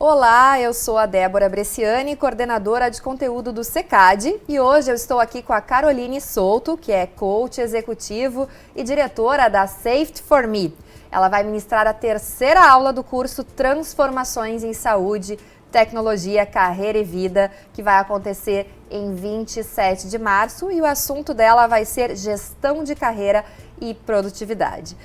Olá, eu sou a Débora Bresciani, coordenadora de conteúdo do SECAD, e hoje eu estou aqui com a Caroline Souto, que é coach executivo e diretora da Safety for Me. Ela vai ministrar a terceira aula do curso Transformações em Saúde, Tecnologia, Carreira e Vida, que vai acontecer em 27 de março, e o assunto dela vai ser gestão de carreira e produtividade.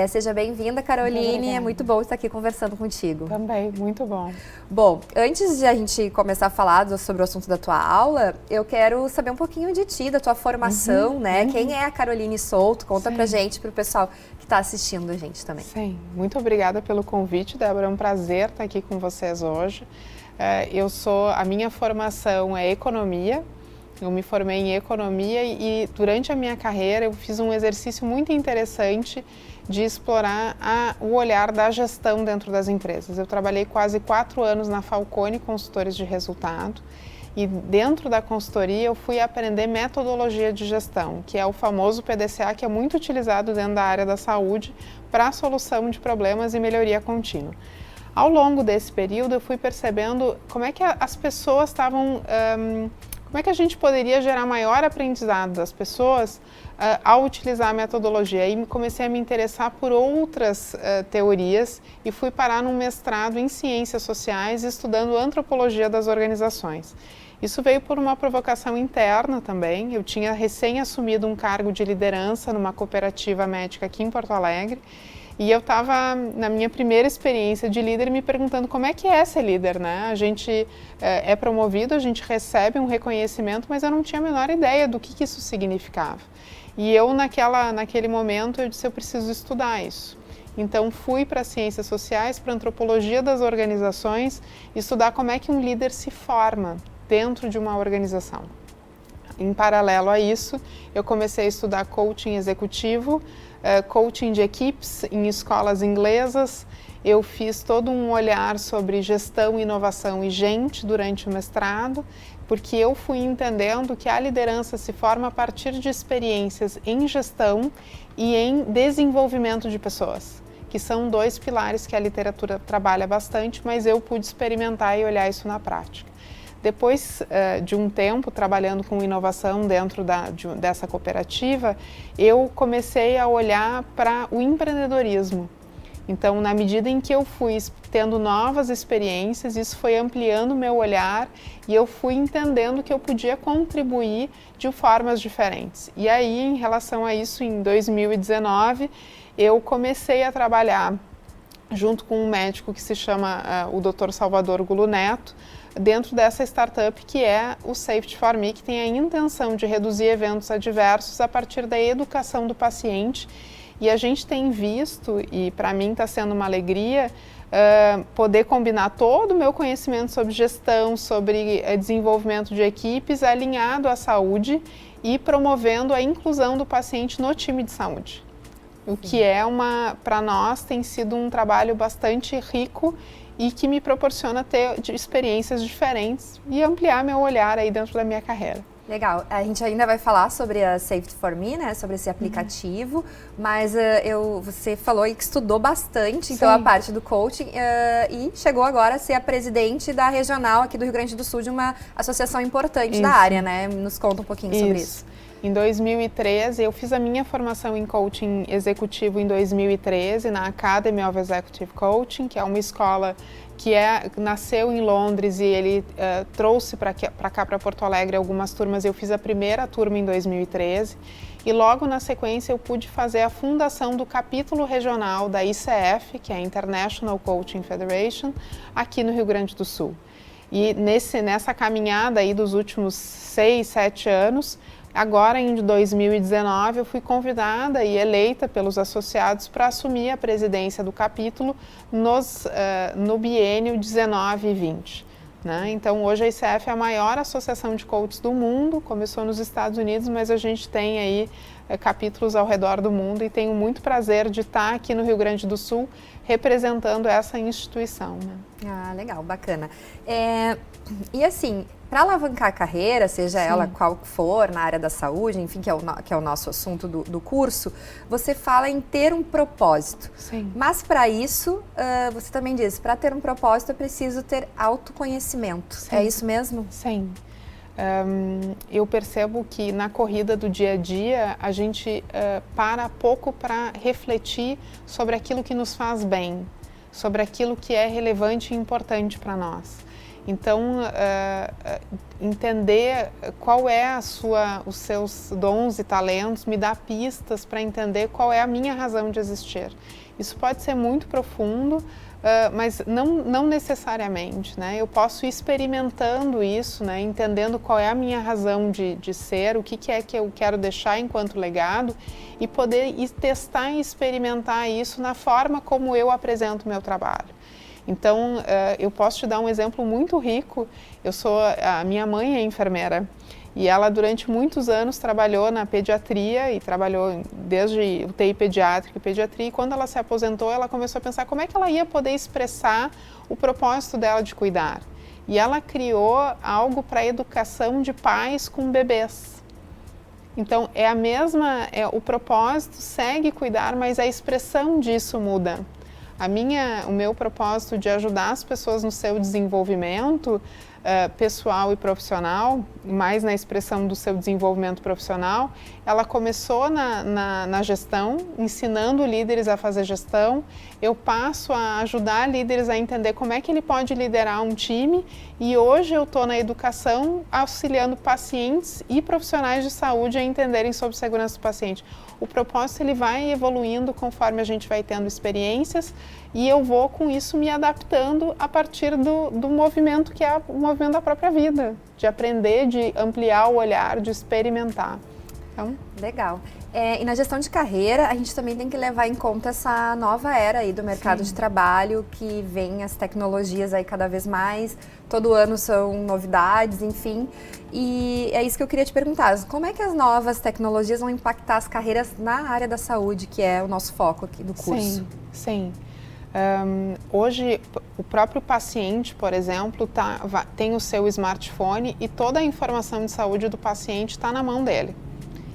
Seja bem-vinda, Caroline, é muito bom estar aqui conversando contigo. Também, muito bom. Bom, antes de a gente começar a falar sobre o assunto da tua aula, eu quero saber um pouquinho de ti, da tua formação, né? Quem é a Caroline Souto? Conta pra gente, pro pessoal que está assistindo a gente também. Sim, muito obrigada pelo convite, Débora, é um prazer estar aqui com vocês hoje. A minha formação é economia. Eu me formei em economia e durante a minha carreira eu fiz um exercício muito interessante de explorar o olhar da gestão dentro das empresas. Eu trabalhei quase 4 anos na Falcone Consultores de Resultado e dentro da consultoria eu fui aprender metodologia de gestão, que é o famoso PDCA, que é muito utilizado dentro da área da saúde para a solução de problemas e melhoria contínua. Ao longo desse período eu fui percebendo como é que as pessoas estavam... Como é que a gente poderia gerar maior aprendizado das pessoas ao utilizar a metodologia? E comecei a me interessar por outras teorias e fui parar num mestrado em Ciências Sociais, estudando antropologia das organizações. Isso veio por uma provocação interna também. Eu tinha recém assumido um cargo de liderança numa cooperativa médica aqui em Porto Alegre. E eu estava, na minha primeira experiência de líder, me perguntando como é que é ser líder, né? A gente é promovido, a gente recebe um reconhecimento, mas eu não tinha a menor ideia do que isso significava. E eu, naquele momento, eu disse, eu preciso estudar isso. Então, fui para Ciências Sociais, para Antropologia das Organizações, estudar como é que um líder se forma dentro de uma organização. Em paralelo a isso, eu comecei a estudar coaching executivo, coaching de equipes em escolas inglesas. Eu fiz todo um olhar sobre gestão, inovação e gente durante o mestrado, porque eu fui entendendo que a liderança se forma a partir de experiências em gestão e em desenvolvimento de pessoas, que são 2 pilares que a literatura trabalha bastante, mas eu pude experimentar e olhar isso na prática. Depois de um tempo trabalhando com inovação dentro dessa cooperativa, eu comecei a olhar para o empreendedorismo. Então, na medida em que eu fui tendo novas experiências, isso foi ampliando o meu olhar e eu fui entendendo que eu podia contribuir de formas diferentes. E aí, em relação a isso, em 2019, eu comecei a trabalhar junto com um médico que se chama o Dr. Salvador Gulo Neto, dentro dessa startup que é o Safety for Me, que tem a intenção de reduzir eventos adversos a partir da educação do paciente. E a gente tem visto, e para mim está sendo uma alegria, poder combinar todo o meu conhecimento sobre gestão, sobre desenvolvimento de equipes, alinhado à saúde e promovendo a inclusão do paciente no time de saúde. O que para nós tem sido um trabalho bastante rico e que me proporciona ter experiências diferentes e ampliar meu olhar aí dentro da minha carreira. Legal, a gente ainda vai falar sobre a Safety for Me, né, sobre esse aplicativo, mas você falou aí que estudou bastante, então, a parte do coaching e chegou agora a ser a presidente da regional aqui do Rio Grande do Sul, de uma associação importante da área, né? Nos conta um pouquinho sobre isso. Em 2013, eu fiz a minha formação em coaching executivo em 2013 na Academy of Executive Coaching, que é uma escola que nasceu em Londres e ele trouxe para cá, para Porto Alegre, algumas turmas. Eu fiz a primeira turma em 2013 e logo na sequência eu pude fazer a fundação do capítulo regional da ICF, que é a International Coaching Federation, aqui no Rio Grande do Sul. E nessa caminhada aí dos últimos 6, 7 anos, agora, em 2019, eu fui convidada e eleita pelos associados para assumir a presidência do capítulo no biênio 19 e 20. Né? Então, hoje a ICF é a maior associação de coaches do mundo, começou nos Estados Unidos, mas a gente tem aí capítulos ao redor do mundo e tenho muito prazer de estar aqui no Rio Grande do Sul representando essa instituição. Né? Ah, legal, bacana. E assim, para alavancar a carreira, seja ela qual for, na área da saúde, enfim, que é o nosso assunto do curso, você fala em ter um propósito. Sim. Mas para isso, você também diz, para ter um propósito é preciso ter autoconhecimento. Sim. É isso mesmo? Sim. Eu percebo que na corrida do dia a dia, a gente para pouco para refletir sobre aquilo que nos faz bem, sobre aquilo que é relevante e importante para nós. Então, entender qual é os seus dons e talentos me dá pistas para entender qual é a minha razão de existir. Isso pode ser muito profundo, mas não necessariamente, né? Eu posso ir experimentando isso, né? Entendendo qual é a minha razão de ser, o que é que eu quero deixar enquanto legado e poder testar e experimentar isso na forma como eu apresento o meu trabalho. Então, eu posso te dar um exemplo muito rico. A minha mãe é enfermeira e ela durante muitos anos trabalhou na pediatria e trabalhou desde UTI pediátrica e pediatria, e quando ela se aposentou, ela começou a pensar como é que ela ia poder expressar o propósito dela de cuidar. E ela criou algo para a educação de pais com bebês. Então, o propósito segue cuidar, mas a expressão disso muda. O meu propósito de ajudar as pessoas no seu desenvolvimento pessoal e profissional, mais na expressão do seu desenvolvimento profissional, ela começou na gestão, ensinando líderes a fazer gestão. Eu passo a ajudar líderes a entender como é que ele pode liderar um time, e hoje eu estou na educação auxiliando pacientes e profissionais de saúde a entenderem sobre segurança do paciente. O propósito ele vai evoluindo conforme a gente vai tendo experiências, e eu vou com isso me adaptando a partir do movimento que é o movimento da própria vida, de aprender, de ampliar o olhar, de experimentar. Então, legal. E na gestão de carreira, a gente também tem que levar em conta essa nova era aí do mercado de trabalho, que vem as tecnologias aí cada vez mais, todo ano são novidades, enfim. E é isso que eu queria te perguntar, como é que as novas tecnologias vão impactar as carreiras na área da saúde, que é o nosso foco aqui do curso? Sim. Hoje, o próprio paciente, por exemplo, tem o seu smartphone e toda a informação de saúde do paciente está na mão dele.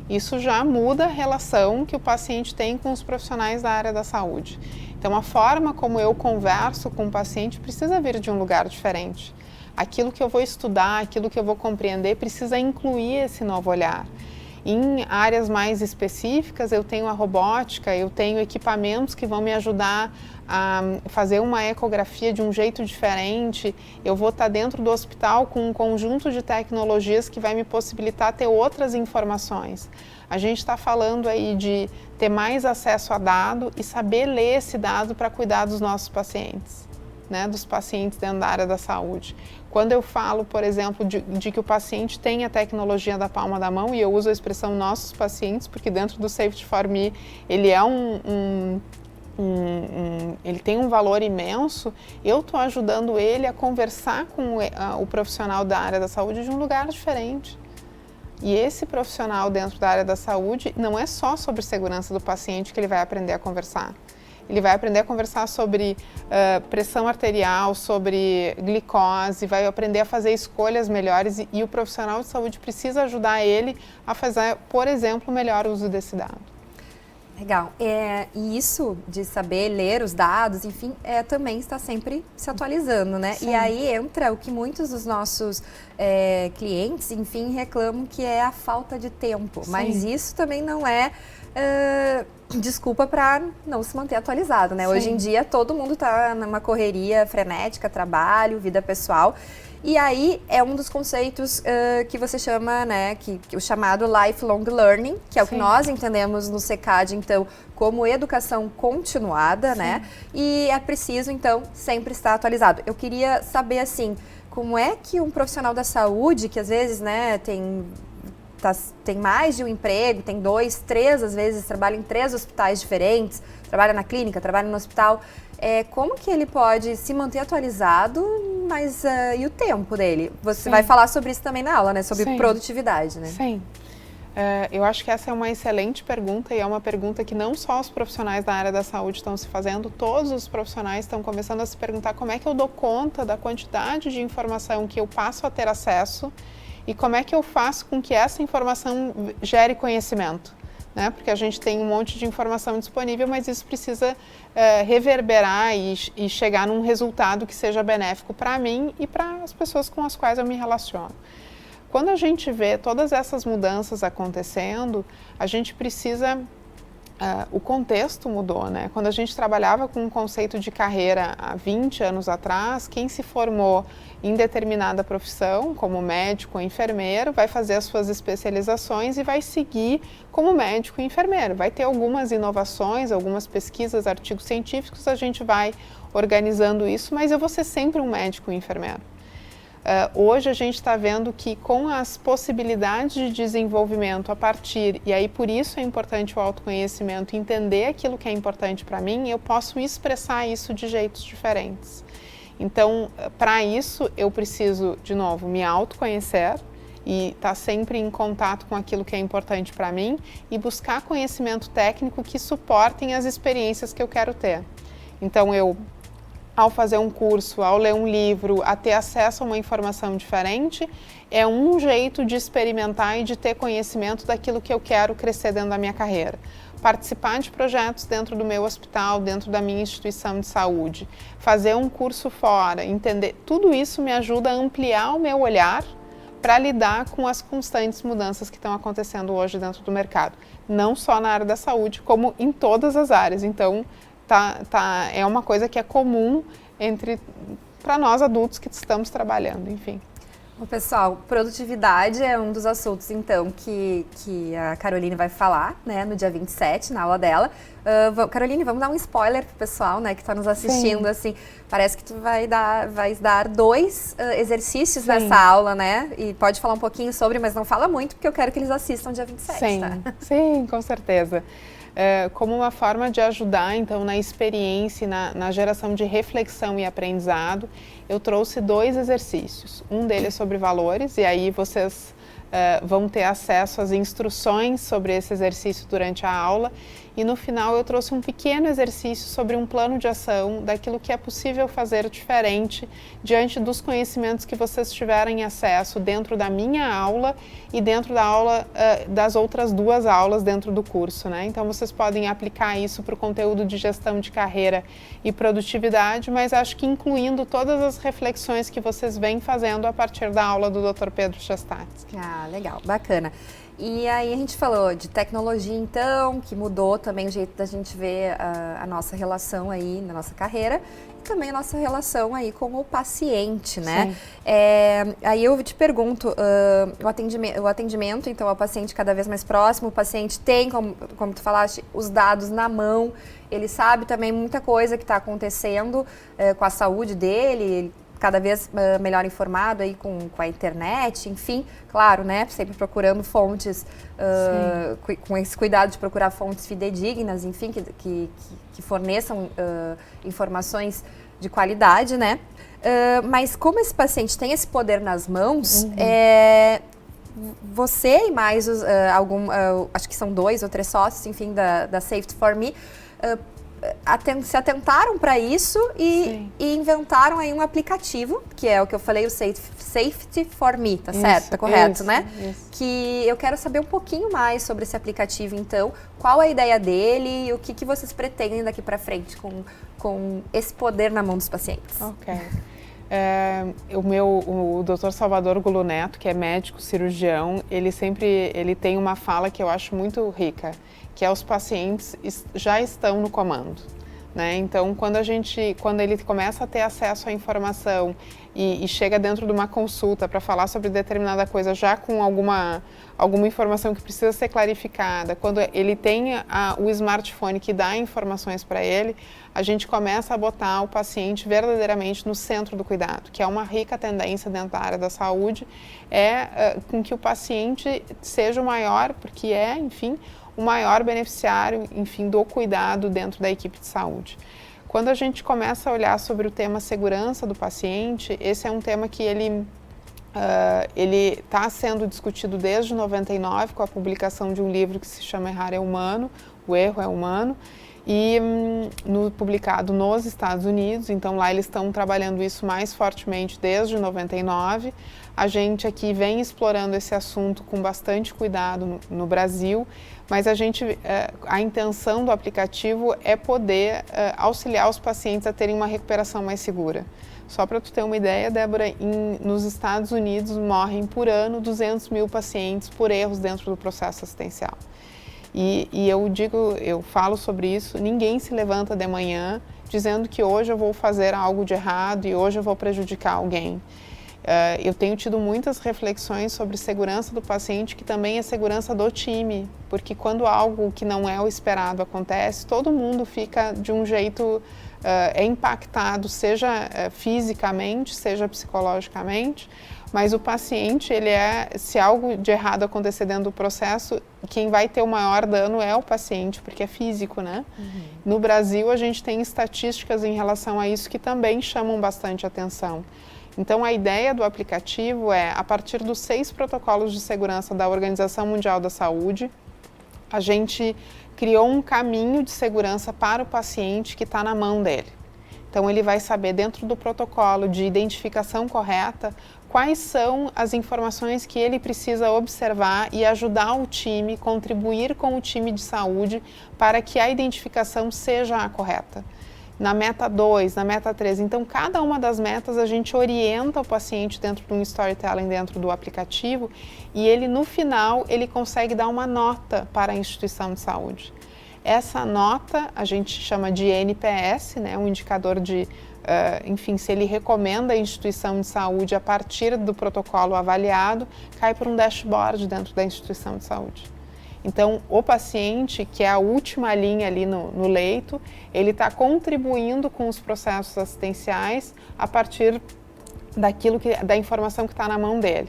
Isso já muda a relação que o paciente tem com os profissionais da área da saúde. Então, a forma como eu converso com o paciente precisa vir de um lugar diferente. Aquilo que eu vou estudar, aquilo que eu vou compreender, precisa incluir esse novo olhar. Em áreas mais específicas, eu tenho a robótica, eu tenho equipamentos que vão me ajudar a fazer uma ecografia de um jeito diferente. Eu vou estar dentro do hospital com um conjunto de tecnologias que vai me possibilitar ter outras informações. A gente está falando aí de ter mais acesso a dado e saber ler esse dado para cuidar dos nossos pacientes, né, dos pacientes dentro da área da saúde. Quando eu falo, por exemplo, de que o paciente tem a tecnologia da palma da mão, e eu uso a expressão nossos pacientes, porque dentro do Safety for Me ele é ele tem um valor imenso, eu estou ajudando ele a conversar com o profissional da área da saúde de um lugar diferente. E esse profissional dentro da área da saúde não é só sobre segurança do paciente que ele vai aprender a conversar. Ele vai aprender a conversar sobre pressão arterial, sobre glicose, vai aprender a fazer escolhas melhores, e o profissional de saúde precisa ajudar ele a fazer, por exemplo, o melhor uso desse dado. Legal. E isso de saber ler os dados, enfim, também está sempre se atualizando, né? Sim. E aí entra o que muitos dos nossos clientes, enfim, reclamam, que é a falta de tempo. Sim. Mas isso também não é desculpa para não se manter atualizado, né? Sim. Hoje em dia todo mundo está numa correria frenética, trabalho, vida pessoal. E aí é um dos conceitos que você chama, né, o chamado lifelong learning, que é o que nós entendemos no CECAD, então, como educação continuada, né? E é preciso, então, sempre estar atualizado. Eu queria saber, assim, como é que um profissional da saúde, que às vezes, né, tem mais de um emprego, tem 2, 3, às vezes, trabalha em 3 hospitais diferentes, trabalha na clínica, trabalha no hospital, como que ele pode se manter atualizado, mas e o tempo dele? Você vai falar sobre isso também na aula, né? Sobre produtividade, né? Sim. Eu acho que essa é uma excelente pergunta e é uma pergunta que não só os profissionais da área da saúde estão se fazendo, todos os profissionais estão começando a se perguntar como é que eu dou conta da quantidade de informação que eu passo a ter acesso e como é que eu faço com que essa informação gere conhecimento, né? Porque a gente tem um monte de informação disponível, mas isso precisa reverberar e chegar num resultado que seja benéfico para mim e para as pessoas com as quais eu me relaciono. Quando a gente vê todas essas mudanças acontecendo, a gente precisa... o contexto mudou, né? Quando a gente trabalhava com um conceito de carreira há 20 anos atrás, quem se formou em determinada profissão, como médico ou enfermeiro, vai fazer as suas especializações e vai seguir como médico e enfermeiro. Vai ter algumas inovações, algumas pesquisas, artigos científicos, a gente vai organizando isso, mas eu vou ser sempre um médico e enfermeiro. Hoje a gente está vendo que com as possibilidades de desenvolvimento a partir, e aí por isso é importante o autoconhecimento, entender aquilo que é importante para mim, eu posso expressar isso de jeitos diferentes. Então, para isso eu preciso, de novo, me autoconhecer e estar sempre em contato com aquilo que é importante para mim e buscar conhecimento técnico que suportem as experiências que eu quero ter. Então, ao fazer um curso, ao ler um livro, a ter acesso a uma informação diferente, é um jeito de experimentar e de ter conhecimento daquilo que eu quero crescer dentro da minha carreira. Participar de projetos dentro do meu hospital, dentro da minha instituição de saúde, fazer um curso fora, entender, tudo isso me ajuda a ampliar o meu olhar para lidar com as constantes mudanças que estão acontecendo hoje dentro do mercado. Não só na área da saúde, como em todas as áreas. Então, é uma coisa que é comum para nós adultos que estamos trabalhando, enfim. Bom, pessoal, produtividade é um dos assuntos, então, que a Caroline vai falar, né, no dia 27, na aula dela. Caroline, vamos dar um spoiler pro pessoal, né, que está nos assistindo, assim, parece que tu vai dar 2 exercícios nessa aula, né, e pode falar um pouquinho sobre, mas não fala muito, porque eu quero que eles assistam dia 27, tá? Sim, com certeza. Como uma forma de ajudar, então, na experiência, na geração de reflexão e aprendizado, eu trouxe 2 exercícios. Um deles é sobre valores, e aí vocês vão ter acesso às instruções sobre esse exercício durante a aula. E no final eu trouxe um pequeno exercício sobre um plano de ação daquilo que é possível fazer diferente diante dos conhecimentos que vocês tiverem acesso dentro da minha aula e dentro da aula das outras 2 aulas dentro do curso, né? Então vocês podem aplicar isso para o conteúdo de gestão de carreira e produtividade, mas acho que incluindo todas as reflexões que vocês vêm fazendo a partir da aula do Dr. Pedro Chestatsky. Ah, legal, bacana. E aí a gente falou de tecnologia, então, que mudou também o jeito da gente ver a nossa relação aí na nossa carreira e também a nossa relação aí com o paciente, né? Aí eu te pergunto, o atendimento, então, ao paciente cada vez mais próximo, o paciente tem, como tu falaste, os dados na mão, ele sabe também muita coisa que está acontecendo com a saúde dele, ele cada vez melhor informado aí com a internet, enfim, claro, né, sempre procurando fontes, com esse cuidado de procurar fontes fidedignas, enfim, que forneçam informações de qualidade, né, mas como esse paciente tem esse poder nas mãos, você e mais acho que são 2 ou 3 sócios, enfim, da Safety for Me, se atentaram para isso e inventaram aí um aplicativo, que é o que eu falei, o Safety for Me, tá certo? Tá correto, né? Isso. Que eu quero saber um pouquinho mais sobre esse aplicativo, então. Qual a ideia dele e o que vocês pretendem daqui para frente com esse poder na mão dos pacientes? Ok. O Dr. Salvador Gulu Neto, que é médico cirurgião, ele tem uma fala que eu acho muito rica, que é os pacientes já estão no comando, né? Então, quando ele começa a ter acesso à informação e chega dentro de uma consulta para falar sobre determinada coisa já com alguma informação que precisa ser clarificada, quando ele tem o smartphone que dá informações para ele, a gente começa a botar o paciente verdadeiramente no centro do cuidado, que é uma rica tendência dentro da área da saúde, com que o paciente seja o maior, porque enfim, o maior beneficiário, enfim, do cuidado dentro da equipe de saúde. Quando a gente começa a olhar sobre o tema segurança do paciente, esse é um tema que ele Ele está sendo discutido desde 99 com a publicação de um livro que se chama Errar é Humano, O Erro é Humano, e publicado nos Estados Unidos. Então lá eles estão trabalhando isso mais fortemente desde 99. A gente aqui vem explorando esse assunto com bastante cuidado no Brasil, mas a intenção do aplicativo é poder auxiliar os pacientes a terem uma recuperação mais segura. Só para tu ter uma ideia, Débora, nos Estados Unidos morrem por ano 200 mil pacientes por erros dentro do processo assistencial. E eu falo sobre isso, ninguém se levanta de manhã dizendo que hoje eu vou fazer algo de errado e hoje eu vou prejudicar alguém. Eu tenho tido muitas reflexões sobre segurança do paciente, que também é segurança do time, porque quando algo que não é o esperado acontece, todo mundo fica de um jeito, é impactado, seja fisicamente, seja psicologicamente, mas o paciente, se algo de errado acontecer dentro do processo, quem vai ter o maior dano é o paciente, porque é físico, né? Uhum. No Brasil, a gente tem estatísticas em relação a isso que também chamam bastante atenção. Então, a ideia do aplicativo é, a partir dos 6 protocolos de segurança da Organização Mundial da Saúde, a gente criou um caminho de segurança para o paciente que está na mão dele. Então, ele vai saber, dentro do protocolo de identificação correta, quais são as informações que ele precisa observar e ajudar o time, contribuir com o time de saúde para que a identificação seja a correta. Na meta 2, na meta 3. Então, cada uma das metas a gente orienta o paciente dentro de um storytelling dentro do aplicativo e ele, no final, ele consegue dar uma nota para a instituição de saúde. Essa nota a gente chama de NPS, né, um indicador de, enfim, se ele recomenda a instituição de saúde a partir do protocolo avaliado, cai para um dashboard dentro da instituição de saúde. Então, o paciente, que é a última linha ali no leito, ele está contribuindo com os processos assistenciais a partir da informação que está na mão dele.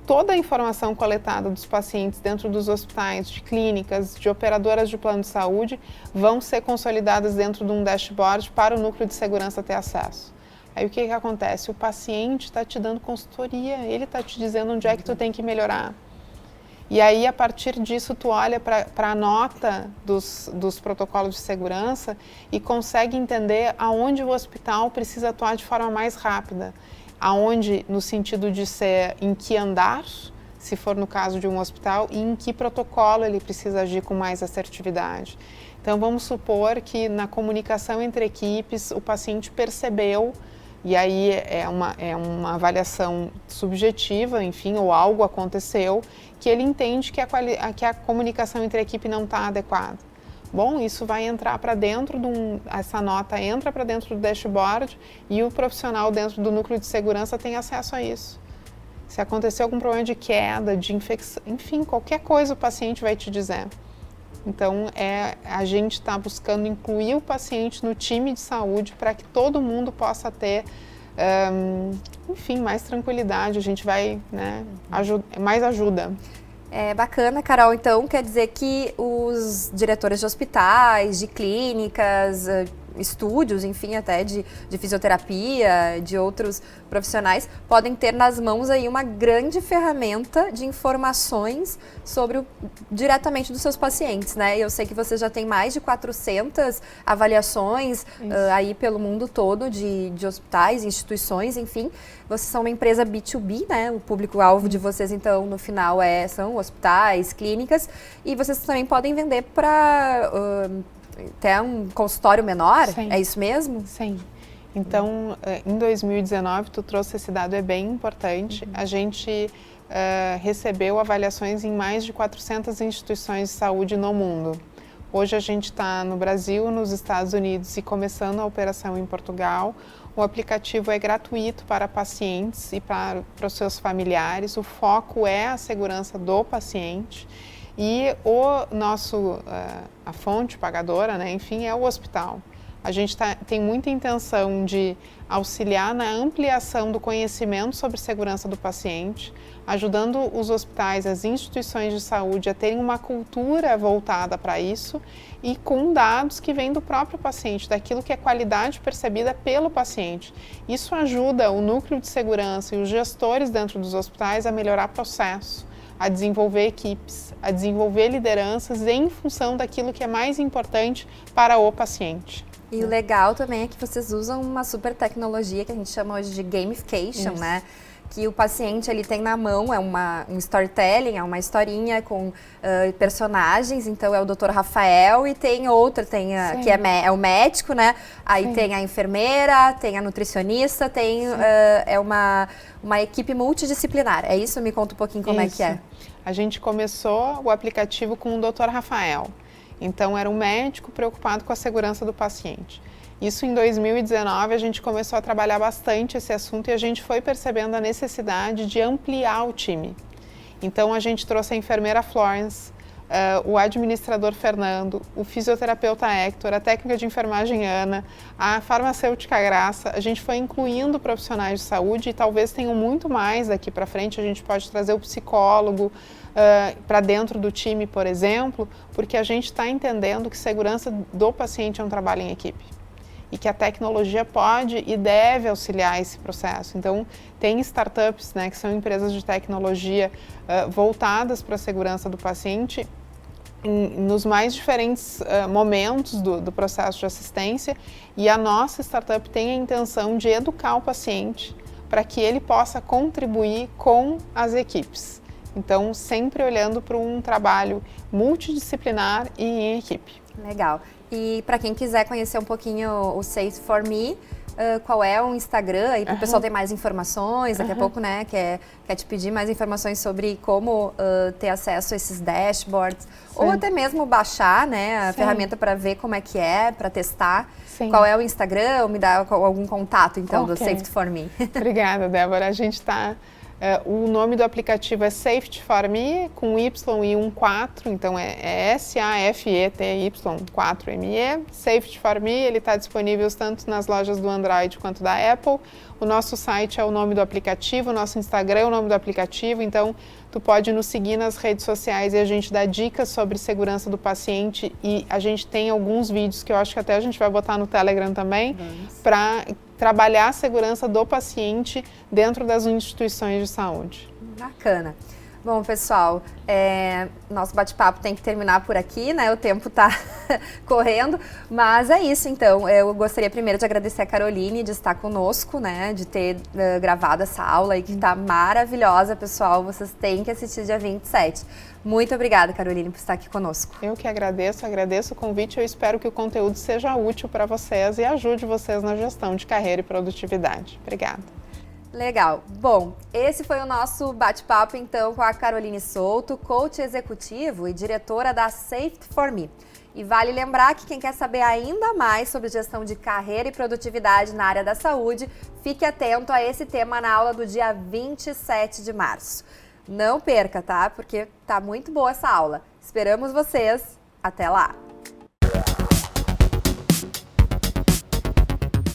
Toda a informação coletada dos pacientes dentro dos hospitais, de clínicas, de operadoras de plano de saúde, vão ser consolidadas dentro de um dashboard para o núcleo de segurança ter acesso. Aí o que acontece? O paciente está te dando consultoria, ele está te dizendo onde é que tu tem que melhorar. E aí, a partir disso, tu olha para a nota dos protocolos de segurança e consegue entender aonde o hospital precisa atuar de forma mais rápida. Aonde, no sentido de ser em que andar, se for no caso de um hospital, e em que protocolo ele precisa agir com mais assertividade. Então, vamos supor que na comunicação entre equipes, o paciente percebeu, e aí é uma avaliação subjetiva, enfim, ou algo aconteceu, que ele entende que a comunicação entre a equipe não está adequada. Bom, isso vai entrar para dentro essa nota entra para dentro do dashboard e o profissional dentro do núcleo de segurança tem acesso a isso. Se acontecer algum problema de queda, de infecção, enfim, qualquer coisa o paciente vai te dizer. Então, a gente está buscando incluir o paciente no time de saúde para que todo mundo possa ter, enfim, mais tranquilidade. A gente vai, né, mais ajuda. É bacana, Carol. Então, quer dizer que os diretores de hospitais, de clínicas, estúdios, enfim, até de fisioterapia, de outros profissionais, podem ter nas mãos aí uma grande ferramenta de informações diretamente dos seus pacientes, né? Eu sei que você já tem mais de 400 avaliações aí pelo mundo todo de hospitais, instituições, enfim. Vocês são uma empresa B2B, né? O público-alvo de vocês, então, no final são hospitais, clínicas, e vocês também podem vender para até um consultório menor, Sim. É isso mesmo? Sim. Então, em 2019, tu trouxe esse dado, é bem importante. A gente recebeu avaliações em mais de 400 instituições de saúde no mundo. Hoje a gente está no Brasil, nos Estados Unidos e começando a operação em Portugal. O aplicativo é gratuito para pacientes e para os seus familiares. O foco é a segurança do paciente. E a fonte pagadora, né, enfim, é o hospital. A gente tem muita intenção de auxiliar na ampliação do conhecimento sobre segurança do paciente, ajudando os hospitais, as instituições de saúde a terem uma cultura voltada para isso e com dados que vêm do próprio paciente, daquilo que é qualidade percebida pelo paciente. Isso ajuda o núcleo de segurança e os gestores dentro dos hospitais a melhorar processo, a desenvolver equipes, a desenvolver lideranças em função daquilo que é mais importante para o paciente. E o legal também é que vocês usam uma super tecnologia que a gente chama hoje de gamification, né? Que o paciente ele tem na mão, é um storytelling, é uma historinha com personagens, então é o Dr. Rafael e tem outra, que é o médico, né? Aí Sim. tem a enfermeira, tem a nutricionista, tem é uma equipe multidisciplinar. É isso? Me conta um pouquinho como é que é. A gente começou o aplicativo com o Dr. Rafael. Então, era um médico preocupado com a segurança do paciente. Isso em 2019, a gente começou a trabalhar bastante esse assunto e a gente foi percebendo a necessidade de ampliar o time. Então, a gente trouxe a enfermeira Florence, o administrador Fernando, o fisioterapeuta Hector, a técnica de enfermagem Ana, a farmacêutica Graça. A gente foi incluindo profissionais de saúde e talvez tenham muito mais daqui para frente. A gente pode trazer o psicólogo para dentro do time, por exemplo, porque a gente está entendendo que segurança do paciente é um trabalho em equipe e que a tecnologia pode e deve auxiliar esse processo. Então, tem startups, né, que são empresas de tecnologia voltadas para a segurança do paciente nos mais diferentes momentos do processo de assistência, e a nossa startup tem a intenção de educar o paciente para que ele possa contribuir com as equipes. Então, sempre olhando para um trabalho multidisciplinar e em equipe. Legal. E para quem quiser conhecer um pouquinho o Safe for Me, qual é o Instagram? Aí para o pessoal ter mais informações, daqui a pouco, né, quer te pedir mais informações sobre como ter acesso a esses dashboards. Sim. Ou até mesmo baixar, né, a ferramenta para ver como é que é, para testar. Sim. Qual é o Instagram? Ou me dá algum contato, então, do Safety for Me. Obrigada, Débora. A gente está... o nome do aplicativo é Safety for Me, com Y e um 4, então é SAFETY 4ME. Safety for Me, ele está disponível tanto nas lojas do Android quanto da Apple. O nosso site é o nome do aplicativo, o nosso Instagram é o nome do aplicativo, então tu pode nos seguir nas redes sociais e a gente dá dicas sobre segurança do paciente, e a gente tem alguns vídeos que eu acho que até a gente vai botar no Telegram também, para trabalhar a segurança do paciente dentro das instituições de saúde. Bacana. Bom, pessoal, nosso bate-papo tem que terminar por aqui, né? O tempo está correndo, mas é isso, então. Eu gostaria primeiro de agradecer a Caroline de estar conosco, né? De ter gravado essa aula aí, que está maravilhosa, pessoal. Vocês têm que assistir dia 27. Muito obrigada, Caroline, por estar aqui conosco. Eu que agradeço o convite. Eu espero que o conteúdo seja útil para vocês e ajude vocês na gestão de carreira e produtividade. Obrigada. Legal. Bom, esse foi o nosso bate-papo, então, com a Caroline Souto, coach executivo e diretora da Safety for Me. E vale lembrar que quem quer saber ainda mais sobre gestão de carreira e produtividade na área da saúde, fique atento a esse tema na aula do dia 27 de março. Não perca, tá? Porque tá muito boa essa aula. Esperamos vocês. Até lá!